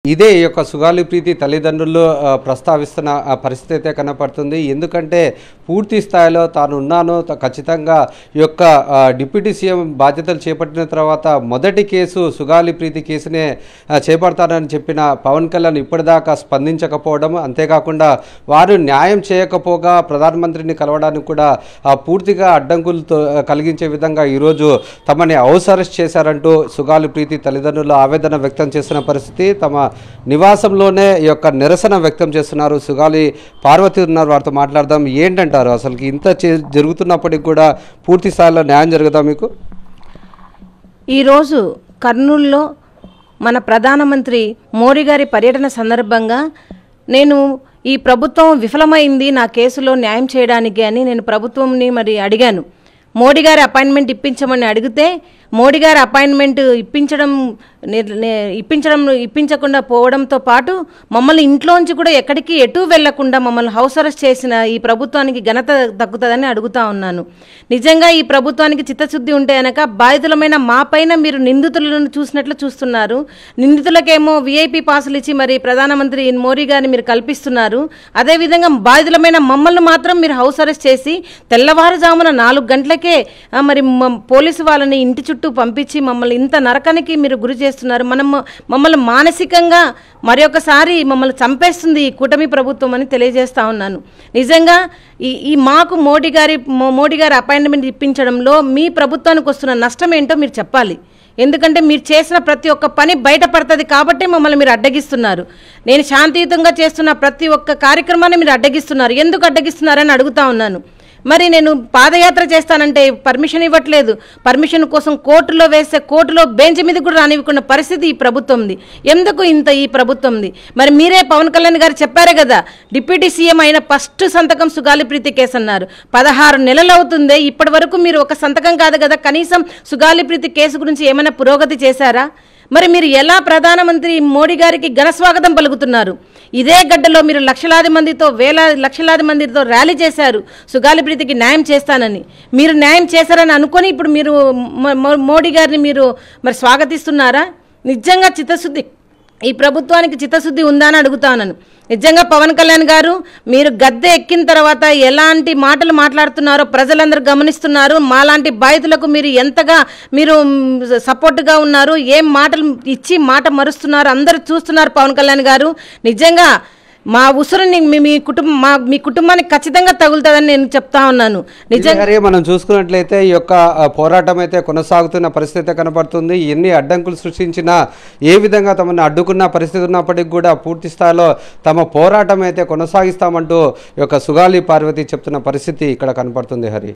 ఇదే ఈ యొక్క సుగాలి ప్రీతి తల్లిదండ్రులు ప్రస్తావిస్తున్న పరిస్థితి అయితే కనపడుతుంది. ఎందుకంటే పూర్తి స్థాయిలో తాను ఉన్నాను, ఖచ్చితంగా ఈ యొక్క డిప్యూటీ సీఎం బాధ్యతలు చేపట్టిన తర్వాత మొదటి కేసు సుగాలి ప్రీతి కేసునే చేపడతానని చెప్పిన పవన్ కళ్యాణ్ ఇప్పటిదాకా స్పందించకపోవడం, అంతేకాకుండా వారు న్యాయం చేయకపోగా ప్రధానమంత్రిని కలవడానికి కూడా పూర్తిగా అడ్డంకులతో కలిగించే విధంగా ఈరోజు తమని హౌస్ అరెస్ట్ చేశారంటూ సుగాలి ప్రీతి తల్లిదండ్రులు ఆవేదన వ్యక్తం చేస్తున్న పరిస్థితి. తమ నివాసంలోనే ఈ యొక్క నిరసన వ్యక్తం చేస్తున్నారు. సుగాలి పార్వతి ఉన్నారు, వారితో మాట్లాడదాం. ఏంటంటారు అసలు ఇంత జరుగుతున్నప్పటికీ కూడా పూర్తి స్థాయిలో న్యాయం జరుగుదా మీకు? ఈరోజు కర్నూలులో మన ప్రధానమంత్రి మోడీ గారి పర్యటన సందర్భంగా నేను ఈ ప్రభుత్వం విఫలమైంది నా కేసులో న్యాయం చేయడానికి అని నేను ప్రభుత్వంని అడిగాను. మోడీ గారి అపాయింట్మెంట్ ఇప్పించమని అడిగితే మోడీ గారి అపాయింట్మెంట్ ఇప్పించకుండా పోవడంతో పాటు మమ్మల్ని ఇంట్లోంచి కూడా ఎటు వెళ్లకుండా మమ్మల్ని హౌస్ అరెస్ట్ చేసిన ఈ ప్రభుత్వానికి ఘనత దక్కుతుందని అడుగుతా ఉన్నాను. నిజంగా ఈ ప్రభుత్వానికి చిత్తశుద్ధి ఉంటే కనుక బాధితులమైన మా పైన మీరు నిందితులను చూసినట్లు చూస్తున్నారు. నిందితులకేమో విఐపి పాసులు ఇచ్చి ప్రధానమంత్రి మోడీ గారిని మీరు కల్పిస్తున్నారు. అదేవిధంగా బాధితులమైన మమ్మల్ని మాత్రం మీరు హౌస్ అరెస్ట్ చేసి తెల్లవారుజామున 4 గంటలకే పోలీసు వాళ్ళని ఇంటి చుట్టూ పంపించి మమ్మల్ని ఇంత నరకానికి మీరు గురి చేస్తున్నారు. మమ్మల్ని మానసికంగా మరొకసారి మమ్మల్ని చంపేస్తుంది ఈ కూటమి ప్రభుత్వం అని తెలియజేస్తా ఉన్నాను. నిజంగా ఈ మాకు మోడీ గారి అపాయింట్మెంట్ ఇప్పించడంలో మీ ప్రభుత్వానికి వస్తున్న నష్టం ఏంటో మీరు చెప్పాలి. ఎందుకంటే మీరు చేసిన ప్రతి ఒక్క పని బయటపడుతుంది కాబట్టి మమ్మల్ని మీరు అడ్డగిస్తున్నారు. నేను శాంతియుతంగా చేస్తున్న ప్రతి ఒక్క కార్యక్రమాన్ని మీరు అడ్డగిస్తున్నారు. ఎందుకు అడ్డగిస్తున్నారని అడుగుతా ఉన్నాను. మరి నేను పాదయాత్ర చేస్తానంటే పర్మిషన్ ఇవ్వట్లేదు. పర్మిషన్ కోసం కోర్టులో వేస్తే కోర్టులో బెంచ్ మీద కూడా రానివ్వకున్న పరిస్థితి ఈ ప్రభుత్వంది. ఎందుకు ఈ ప్రభుత్వంది? మరి మీరే పవన్ కళ్యాణ్ గారు చెప్పారే కదా, డిప్యూటీ సీఎం అయిన ఫస్ట్ సంతకం సుగాలి ప్రీతి కేసు అన్నారు. 16 నెలలు అవుతుంది. ఇప్పటి వరకు మీరు ఒక సంతకం కాదు కదా, కనీసం సుగాలి ప్రీతి కేసు గురించి ఏమైనా పురోగతి చేశారా? మరి మీరు ఎలా ప్రధానమంత్రి మోడీ గారికి ఘనస్వాగతం పలుకుతున్నారు? ఇదే గడ్డలో మీరు లక్షలాది మందితో ర్యాలీ చేశారు సుగాలి ప్రీతికి న్యాయం చేస్తానని. మీరు న్యాయం చేశారని అనుకొని ఇప్పుడు మీరు మోడీ గారిని మీరు స్వాగతిస్తున్నారా? నిజంగా ఈ ప్రభుత్వానికి చిత్తశుద్ధి ఉందా అని అడుగుతాను. నిజంగా పవన్ కళ్యాణ్ గారు మీరు గద్దె ఎక్కిన తర్వాత ఎలాంటి మాటలు మాట్లాడుతున్నారో ప్రజలందరూ గమనిస్తున్నారు. మాలాంటి బాధితులకు మీరు ఎంతగా సపోర్ట్గా ఉన్నారు, ఏం మాటలు ఇచ్చి మాట మరుస్తున్నారు అందరూ చూస్తున్నారు. పవన్ కళ్యాణ్ గారు నిజంగా మా ఉసురుని మీ కుటుంబానికి ఖచ్చితంగా తగులుతుందని నేను చెప్తా ఉన్నాను. నిజంగా మనం చూసుకున్నట్లయితే ఈ యొక్క పోరాటం అయితే కొనసాగుతున్న పరిస్థితి కనపడుతుంది. ఎన్ని అడ్డంకులు సృష్టించినా, ఏ విధంగా తమను అడ్డుకున్న పరిస్థితి ఉన్నప్పటికీ కూడా పూర్తి స్థాయిలో తమ పోరాటం అయితే కొనసాగిస్తామంటూ ఈ యొక్క సుగాలి పార్వతి చెప్తున్న పరిస్థితి ఇక్కడ కనపడుతుంది. హరి.